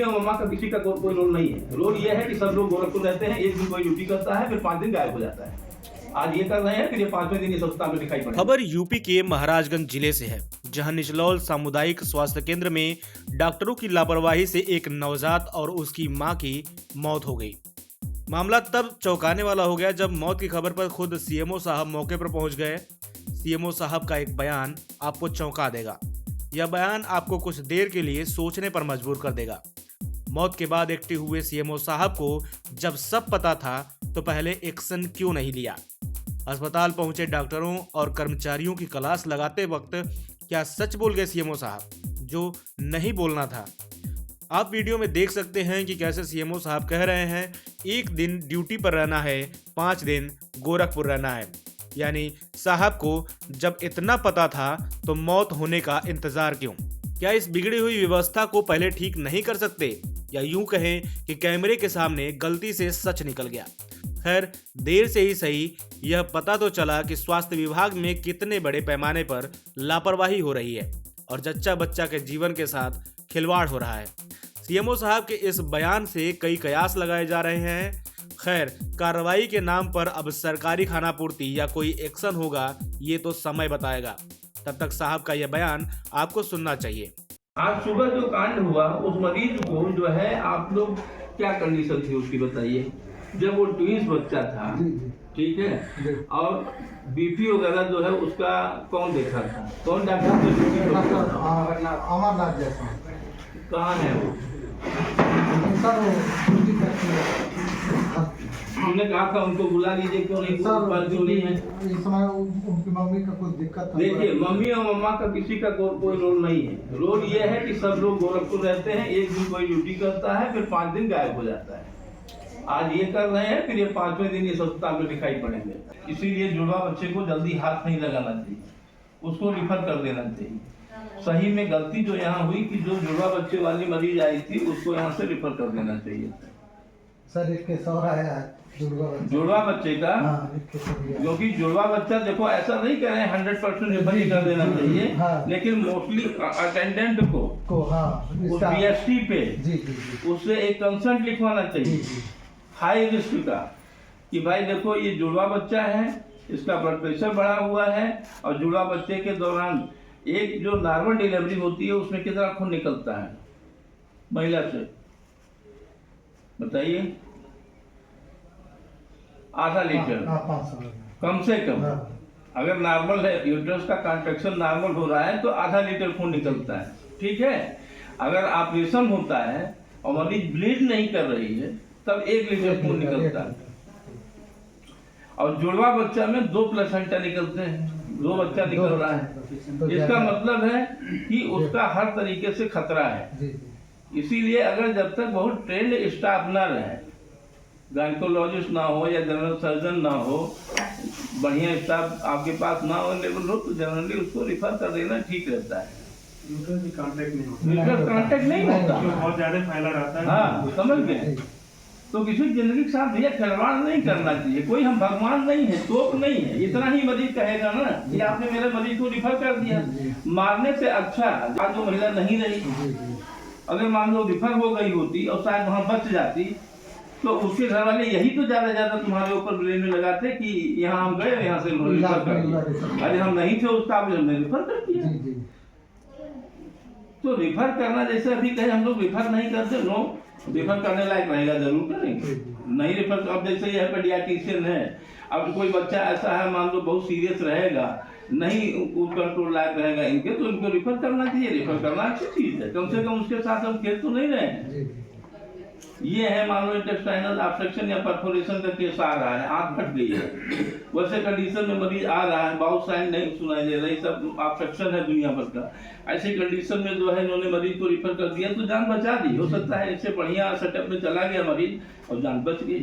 और मम्मा का किसी का कोई रोल नहीं है। रोल ये है कि सब लोग गोरखपुर रहते हैं, एक दिन कोई ड्यूटी करता है, फिर 5 दिन गायब हो जाता है। आज ये कर रहे हैं, फिर ये 5वें दिन इस अस्पताल में दिखाई पड़े। खबर यूपी के महाराजगंज जिले से है, जहां निचलौल सामुदायिक स्वास्थ्य केंद्र में डॉक्टरों की लापरवाही से एक नवजात और उसकी मां की मौत हो गई। मामला तब चौंकाने वाला हो गया जब मौत की खबर पर खुद सीएमओ साहब मौके पर पहुंच गए। सीएमओ साहब का एक बयान आपको चौंका देगा। यह बयान आपको कुछ देर के लिए सोचने पर मजबूर कर देगा। मौत के बाद एक्टिव हुए सीएमओ साहब को जब सब पता था तो पहले एक्शन क्यों नहीं लिया? अस्पताल पहुंचे डॉक्टरों और कर्मचारियों की क्लास लगाते वक्त क्या सच बोल गए सीएमओ साहब जो नहीं बोलना था? आप वीडियो में देख सकते हैं कि कैसे सीएमओ साहब कह रहे हैं 1 दिन ड्यूटी पर रहना है, 5 दिन गोरखपुर रहना है। यानी साहब को जब इतना पता था तो मौत होने का इंतजार क्यों? क्या इस बिगड़ी हुई व्यवस्था को पहले ठीक नहीं कर सकते, या यूं कहें कि कैमरे के सामने गलती से सच निकल गया? खैर, देर से ही सही, यह पता तो चला कि स्वास्थ्य विभाग में कितने बड़े पैमाने पर लापरवाही हो रही है और जच्चा बच्चा के जीवन के साथ खिलवाड़ हो रहा है। सीएमओ साहब के इस बयान से कई कयास लगाए जा रहे हैं। खैर, कार्रवाई के नाम पर अब सरकारी खानापूर्ति या कोई एक्शन होगा, ये तो समय बताएगा। तब तक साहब का यह बयान आपको सुनना चाहिए। आज सुबह जो कांड हुआ, उस मरीज को जो है, आप लोग क्या कंडीशन थी उसकी बताइए? जब वो ट्विंस बच्चा था, ठीक है, और बीपी वगैरह जो है उसका कौन देखा था? कौन डॉक्टर? अमरनाथ जैसा कहाँ है वो? हमने कहा था उनको बुला लीजिए, क्यों नहीं? नहीं है इस समय उनकी मम्मी का कुछ दिक्कत था। देखिए, मम्मी और मम्मा का किसी का कोई रोल नहीं है। रोल ये है कि सब लोग गोरखपुर रहते हैं, एक दिन कोई ड्यूटी करता है, फिर 5 दिन गायब हो जाता है। आज ये कर रहे हैं, फिर ये 5वें दिन इस अस्पताल में दिखाई पड़ेंगे। इसीलिए जुड़वा बच्चे को जल्दी हाथ नहीं लगाना चाहिए, उसको रिफर कर देना चाहिए। सही में गलती जो यहाँ हुई कि जो जुड़वा बच्चे वाली मरीज आई थी उसको यहाँ से रिफर कर देना चाहिए। सर, इसके सौरा है जुड़वा बच्चे का, क्योंकि जुड़वा बच्चा देखो ऐसा नहीं कह रहे हैं 100% रिफर ही कर देना चाहिए, लेकिन मोस्टली अटेंडेंट को PST पे उससे एक कंसर्ट लिखवाना चाहिए हाई रिस्क का, कि भाई देखो ये जुड़वा बच्चा है, इसका ब्लड प्रेशर बढ़ा हुआ है, और जुड़वा बच्चे के दौरान एक जो नॉर्मल डिलीवरी होती है उसमें कितना खून निकलता है महिला से, बताइए? आधा लीटर कम से कम। अगर नॉर्मल है, यूट्रस का कॉन्ट्रैक्शन नॉर्मल हो रहा है तो आधा लीटर खून निकलता है, ठीक है। अगर ऑपरेशन होता है और मरीज ब्लीड नहीं कर रही है तब 1 लीटर खून निकलता है। और जुड़वा बच्चा में 2 प्लेसेंटा निकलते हैं, 2 बच्चा निकल रहा है। इसका मतलब है कि उसका हर तरीके से खतरा है। इसीलिए अगर जब तक बहुत ट्रेंड स्टाफ ना रहे, गायकोलॉजिस्ट ना हो या जनरल सर्जन ना हो, बढ़िया स्टाफ आपके पास ना हो, लेवल हो, तो जनरली उसको रिफर कर देना ठीक रहता है। कांटेक्ट नहीं होता, बहुत ज्यादा फैला रहता है। हाँ, समझ गए? तो किसी जिंदगी के साथ भैया खिलवाड़ नहीं करना चाहिए। कोई हम भगवान नहीं है, तोप नहीं है, इतना ही मरीज कहेगा ना कि आपने मेरे मरीज को रिफर कर दिया। मारने से अच्छा आज वो महिला नहीं रही, अगर मान लो रिफर हो गई होती और शायद वहाँ बच जाती, तो उसके घर वाले यही तो ज्यादा तुम्हारे ऊपर ब्लेम में लगाते कि यहाँ हम गए, यहाँ से रिफर कर दिया। अरे हम नहीं थे उसका, हमने रिफर कर दिया। तो रिफर करना, जैसे अभी कहे हम लोग रिफर नहीं करते, नो, रिफर करने लायक रहेगा जरूर करेंगे, नहीं रिफर। अब जैसे यह पेडियाट्रिशियन है, अब कोई बच्चा ऐसा है मान लो बहुत सीरियस रहेगा, नहीं कंट्रोल लायक रहेगा इनके, तो इनको रिफर करना चाहिए। रिफर करना अच्छी चीज है, कम से कम उसके साथ हम खेल तो नहीं रहे हैं। ये है मान लो इंटेस्टाइनल ऑब्स्ट्रक्शन या परफोरेशन का केस आ रहा है, आंत फट गई है, वैसे कंडीशन में मरीज आ रहा है, बाउल साइन नहीं सुनाई दे रही, सब ऑब्स्ट्रक्शन है दुनिया भर का, ऐसी कंडीशन में जो है इन्होंने मरीज को रिफर कर दिया तो जान बचा दी। हो सकता है इससे बढ़िया सेटअप में चला गया मरीज और जान बच गई।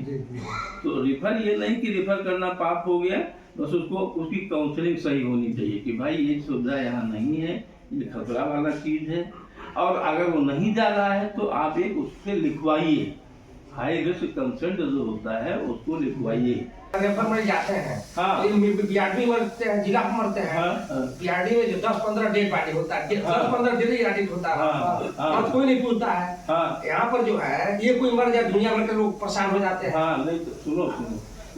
तो रिफर ये नहीं कि रिफर करना पाप हो गया, बस उसको उसकी काउंसलिंग सही होनी चाहिए कि भाई ये सुविधा यहाँ नहीं है, ये खतरा वाला चीज है। और अगर वो नहीं जा रहा है तो आप एक उससे लिखवाइए, हाई रिस्क कंसेंट जो होता है उसको लिखवाइए। रेफर में जाते हैं। हाँ। बीआरडी मरते हैं, जिला मरते हैं। हाँ। बीआरडी में जो 10-15 डेड बॉडी होता है, 10-15 डेड एडिट होता है। हाँ। और कोई नहीं पूछता है। हाँ। यहाँ पर जो है ये कोई मर जाए दुनिया भर के लोग परेशान हो जाते हैं। हाँ नहीं तो सुनो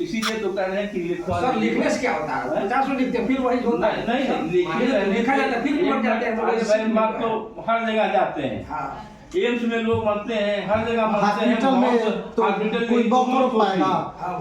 इसीलिए तो कह रहे हैं कि लिखवा सर लिखने से क्या होता है? 50 लिखते हैं फिर वही होता है। नहीं लिखा जाता है फिर मर जाते हैं। बात तो हर जगह जाते हैं। हाँ। एम्स में लोग मरते हैं, हर जगह मरते हैं। हॉस्पिटल में तो हॉस्पिटल कोई में मौत मौत हो होती है। पाएगा।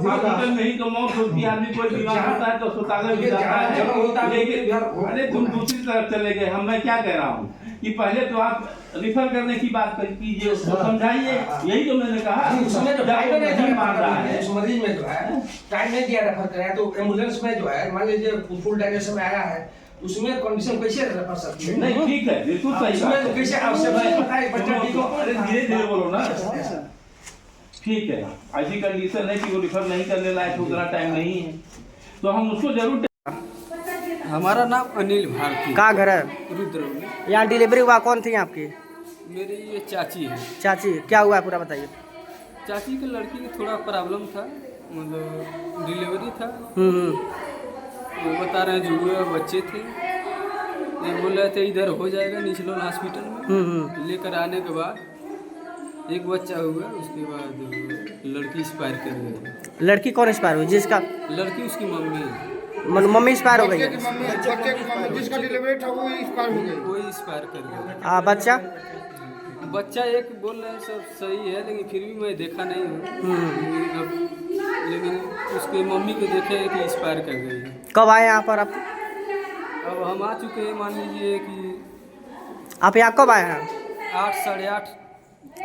हॉस्पिटल में ही तो मौत होती है। आदमी कोई बीमार होता है तो अस्पताल में जाता है। लेकिन अरे तुम दूसरी तरफ चले गए। हम मैं क्या कह रहा हूँ कि पहले तो आप रिफर करने की बात कीजिए, उसको समझाइए। यही तो मैंने कहा। उसमें जो टाइम नहीं मार रहा है उस मरीज में जो है टाइम नहीं दिया रेफर कराया तो एम्बुलेंस में जो है मान लीजिए फुल डायग्नोसिस में आया है उसमें कंडीशन कैसे रेफर सकती है? नहीं ठीक है बिल्कुल सही उसमें तो कैसे आवश्यक है पता है बच्चा ठीक हो। अरे धीरे धीरे बोलो ना। ठीक है ऐसी कंडीशन है कि वो रिफर नहीं करने लायक उतना टाइम नहीं है तो हम उसको जरूर। हमारा नाम अनिल भारती। कहाँ घर है? रुद्रौली। यहाँ डिलीवरी हुआ कौन थी आपकी? मेरी ये चाची है। चाची क्या हुआ है पूरा बताइए। चाची के लड़की की थोड़ा प्रॉब्लम था, मतलब डिलीवरी था। वो बता रहे हैं जुड़े बच्चे थे, ये बोल रहे थे इधर हो जाएगा निचलोल हॉस्पिटल में। लेकर आने के बाद एक बच्चा हुआ, उसके बाद लड़की एक्सपायर कर गई। लड़की कौन एक्सपायर हुई? जिसका लड़की उसकी मम्मी है। मम्मी एक्सपायर हो गई है। जिसका डिलीवरी था वो एक्सपायर हो गई। कोई एक्सपायर कर गया। बच्चा बच्चा एक बोल रहे हैं सब सही है लेकिन फिर भी मैं देखा नहीं हूँ। लेकिन उसके मम्मी को देखे कि एक्सपायर कर गई है। कब आए यहाँ पर आप? अब हम आ चुके हैं, मान लीजिए कि आप यहाँ कब आए हैं? 8 साढ़े 8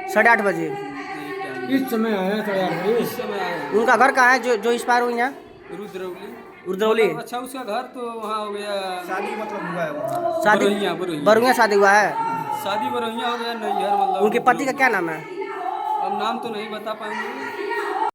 8:30 बजे। इस समय आया था यार। इस समय आए हैं। उनका घर कहाँ है जो एक्सपायर हुई यहाँ? रुद्रौली। रुद्रौली। अच्छा उसका घर तो वहाँ हो गया, शादी मतलब हुआ है वहाँ। शादी बरौइया। बरुआ शादी हुआ है। शादी बरौइया हो गया, नैहर मतलब। उनके पति का क्या नाम है? अब नाम तो नहीं बता पाएंगे।